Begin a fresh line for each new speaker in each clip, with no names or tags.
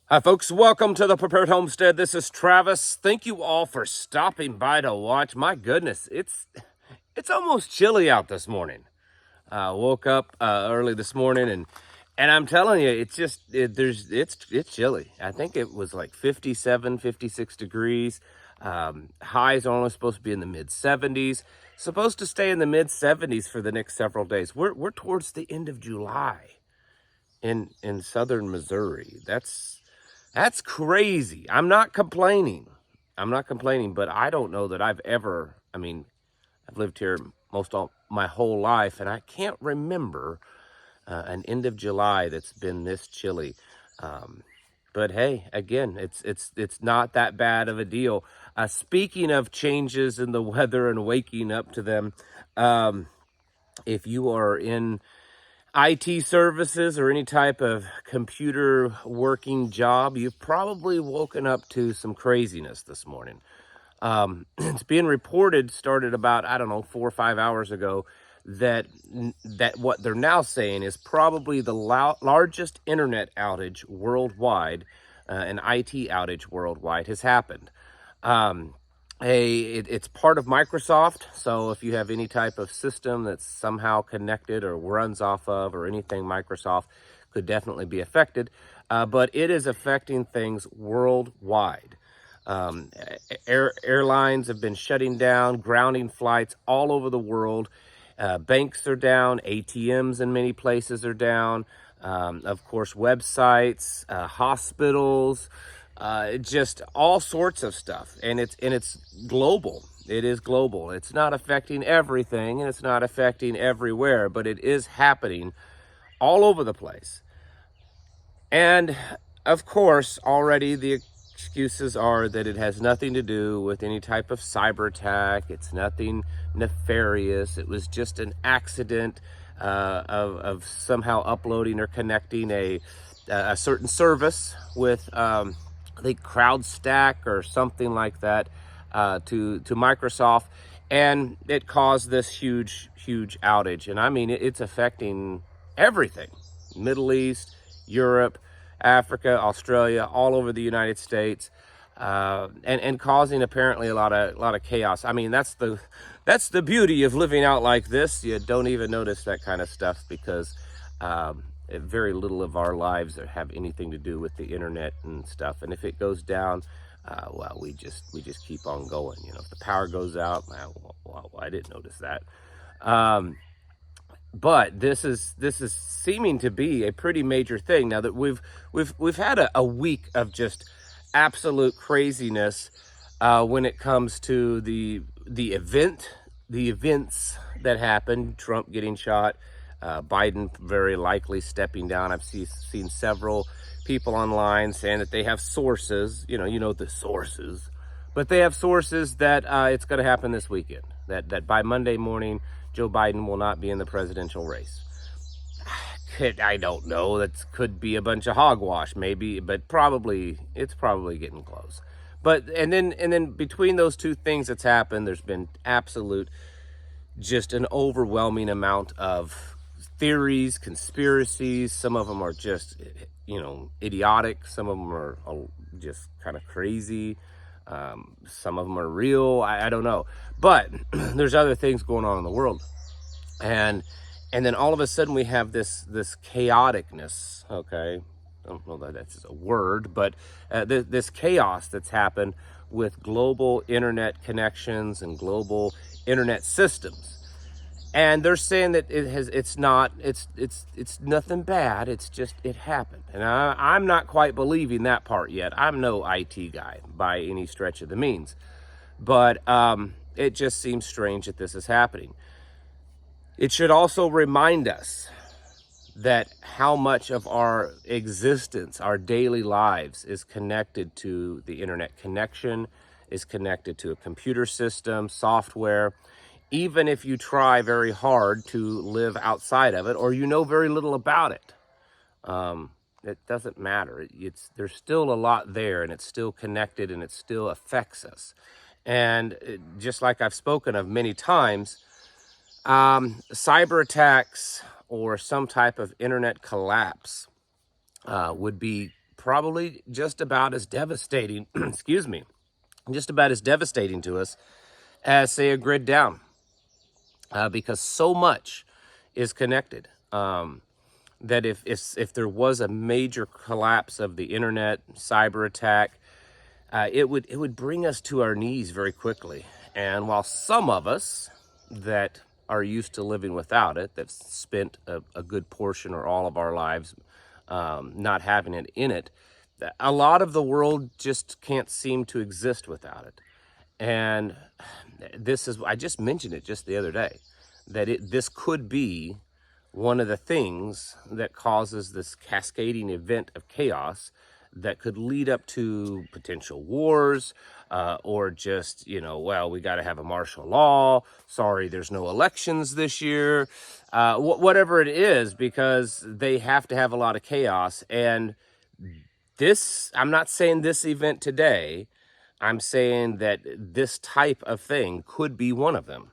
Hi folks, welcome to the Prepared Homestead. This is Travis. Thank you all for stopping by to watch. My goodness, it's almost chilly out this morning. Woke up early this morning and I'm telling you, it's chilly. I think it was like 57, 56 degrees. Highs are only supposed to be in the mid 70s. Supposed to stay in the mid 70s for the next several days. We're towards the end of July in southern Missouri. That's crazy. I'm not complaining. But I don't know that I've lived here most all my whole life, and I can't remember an end of July that's been this chilly. But hey, again, it's not that bad of a deal. Speaking of changes in the weather and waking up to them, if you are in IT services or any type of computer working job, you've probably woken up to some craziness this morning. It's being reported, started about, I don't know, 4 or 5 hours ago, that what they're now saying is probably the largest internet outage worldwide, an IT outage worldwide has happened. It's part of Microsoft, so if you have any type of system that's somehow connected or runs off of or anything Microsoft, could definitely be affected, but it is affecting things worldwide. Airlines have been shutting down, grounding flights all over the world. Banks are down, ATMs in many places are down, of course websites, hospitals, just all sorts of stuff, and it's global. It is global. It's not affecting everything, and it's not affecting everywhere, but it is happening all over the place. And of course, already the excuses are that it has nothing to do with any type of cyber attack. It's nothing nefarious. It was just an accident of somehow uploading or connecting a certain service with I think CrowdStack or something like that to Microsoft, and it caused this huge outage. And I mean, it's affecting everything: Middle East, Europe, Africa, Australia, all over the United States, and causing apparently a lot of chaos. I mean, that's the beauty of living out like this. You don't even notice that kind of stuff because very little of our lives have anything to do with the internet and stuff. And if it goes down, well, we just keep on going. You know, if the power goes out, well, I didn't notice that. But this is seeming to be a pretty major thing now that we've had a week of just absolute craziness when it comes to the events that happened. Trump getting shot, Biden very likely stepping down. I've seen several people online saying that they have sources, you know the sources, but they have sources that it's going to happen this weekend, that by Monday morning, Joe Biden will not be in the presidential race. I don't know. That could be a bunch of hogwash, maybe, but it's probably getting close. But and then between those two things that's happened, there's been absolute, just an overwhelming amount of theories, conspiracies. Some of them are just, idiotic. Some of them are just kind of crazy. Some of them are real. I don't know. But there's other things going on in the world. And then all of a sudden we have this chaoticness, okay? I don't know that that's a word, but this chaos that's happened with global internet connections and global internet systems. And they're saying that it's nothing bad. It's just, it happened. And I'm not quite believing that part yet. I'm no IT guy by any stretch of the means. But it just seems strange that this is happening. It should also remind us that how much of our existence, our daily lives, is connected to the internet connection, is connected to a computer system, software. Even if you try very hard to live outside of it, or you know very little about it, it doesn't matter. There's still a lot there, and it's still connected, and it still affects us. And just like I've spoken of many times, cyber attacks or some type of internet collapse would be probably just about as devastating, excuse me, just about as devastating to us as, say, a grid down, because so much is connected. That if there was a major collapse of the internet, cyber attack, it would bring us to our knees very quickly. And while some of us that are used to living without it, that spent a good portion or all of our lives not having it in it, a lot of the world just can't seem to exist without it. And this is, I just mentioned it just the other day, that this could be one of the things that causes this cascading event of chaos that could lead up to potential wars, or just, well, we got to have a martial law. Sorry, there's no elections this year. Whatever it is, because they have to have a lot of chaos. And this, I'm not saying this event today, I'm saying that this type of thing could be one of them.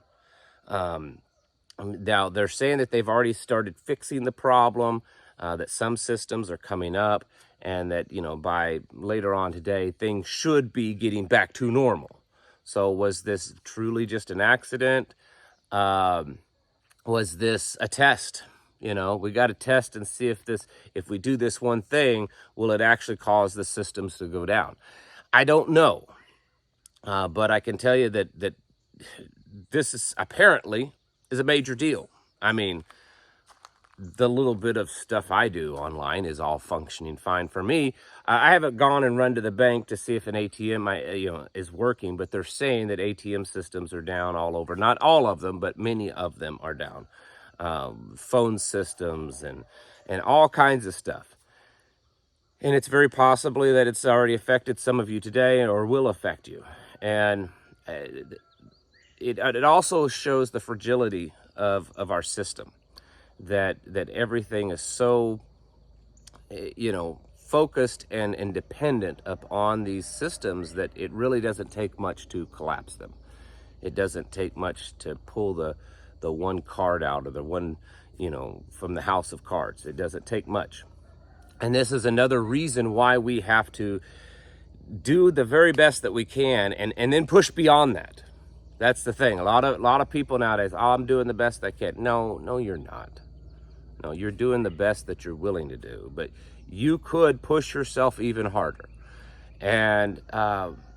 Now, they're saying that they've already started fixing the problem, that some systems are coming up, and that, by later on today, things should be getting back to normal. So was this truly just an accident? Was this a test? We got to test and see if we do this one thing, will it actually cause the systems to go down? I don't know. But I can tell you that this is apparently is a major deal. I mean, the little bit of stuff I do online is all functioning fine for me. I haven't gone and run to the bank to see if an ATM is working, but they're saying that ATM systems are down all over. Not all of them, but many of them are down. Phone systems and all kinds of stuff. And it's very possibly that it's already affected some of you today or will affect you. And it also shows the fragility of our system, that everything is so, focused and dependent upon these systems that it really doesn't take much to collapse them. It doesn't take much to pull the one card out, or the one, from the house of cards. It doesn't take much. And this is another reason why we have to do the very best that we can, and then push beyond that. That's the thing. A lot of people nowadays, I'm doing the best I can. No, you're not. No, you're doing the best that you're willing to do, but you could push yourself even harder. And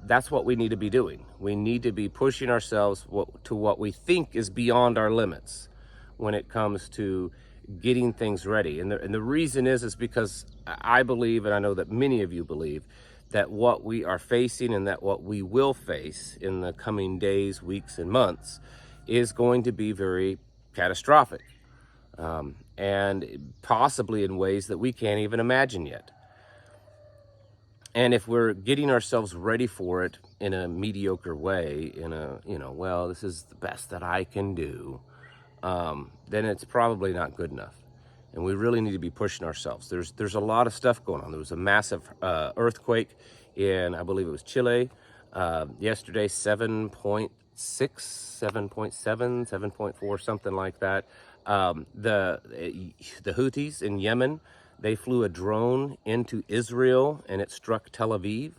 that's what we need to be doing. We need to be pushing ourselves to what we think is beyond our limits when it comes to getting things ready. And the reason is because I believe, and I know that many of you believe, that what we are facing and that what we will face in the coming days, weeks, and months is going to be very catastrophic, and possibly in ways that we can't even imagine yet. And if we're getting ourselves ready for it in a mediocre way, in a, well, this is the best that I can do, then it's probably not good enough. And we really need to be pushing ourselves. There's a lot of stuff going on. There was a massive earthquake in, I believe it was Chile, yesterday, 7.6, 7.7, 7.4, something like that. The Houthis in Yemen, they flew a drone into Israel, and it struck Tel Aviv,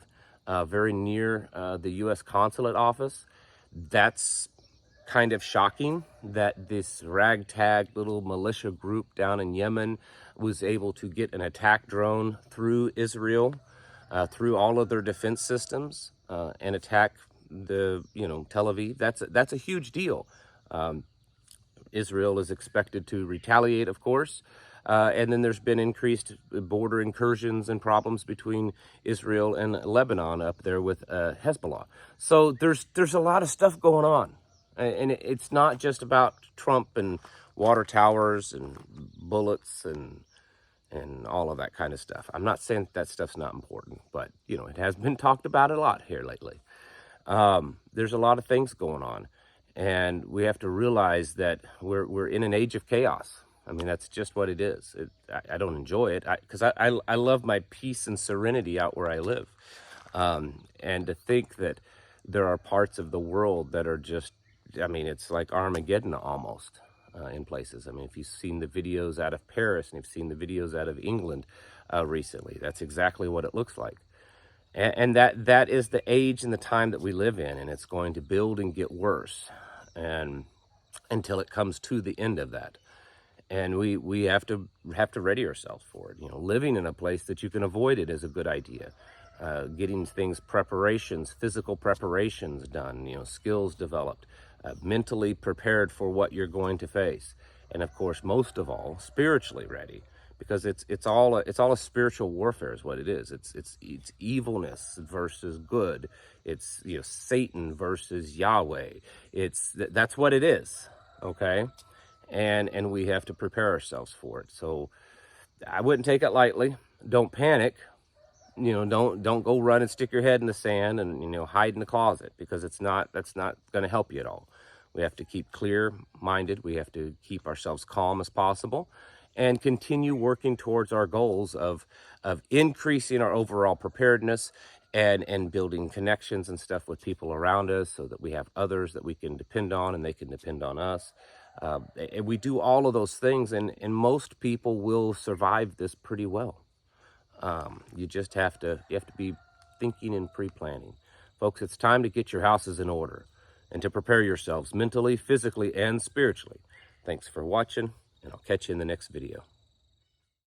very near the U.S. consulate office. That's kind of shocking that this ragtag little militia group down in Yemen was able to get an attack drone through Israel, through all of their defense systems, and attack the Tel Aviv. That's a huge deal. Israel is expected to retaliate, of course, and then there's been increased border incursions and problems between Israel and Lebanon up there with Hezbollah. So there's a lot of stuff going on. And it's not just about Trump and water towers and bullets and all of that kind of stuff. I'm not saying that stuff's not important, but, it has been talked about a lot here lately. There's a lot of things going on, and we have to realize that we're in an age of chaos. I mean, that's just what it is. I don't enjoy it because I love my peace and serenity out where I live. And to think that there are parts of the world that are just, I mean, it's like Armageddon almost. in places. I mean, if you've seen the videos out of Paris and you've seen the videos out of England recently, that's exactly what it looks like. And that is the age and the time that we live in, and it's going to build and get worse, and until it comes to the end of that. And we have to ready ourselves for it. You know, living in a place that you can avoid it is a good idea. Getting things, preparations, physical preparations done, you know, skills developed, mentally prepared for what you're going to face, and of course, most of all, spiritually ready, because it's all a spiritual warfare is what it is. It's evilness versus good. It's, you know, Satan versus Yahweh. That's what it is. Okay. And we have to prepare ourselves for it. So I wouldn't take it lightly. Don't panic. You know, don't go run and stick your head in the sand and, you know, hide in the closet, because that's not going to help you at all. We have to keep clear-minded. We have to keep ourselves calm as possible, and continue working towards our goals of increasing our overall preparedness, and building connections and stuff with people around us, so that we have others that we can depend on and they can depend on us. And we do all of those things, and most people will survive this pretty well. You just have to be thinking and pre-planning. Folks, it's time to get your houses in order and to prepare yourselves mentally, physically, and spiritually. Thanks for watching, and I'll catch you in the next video.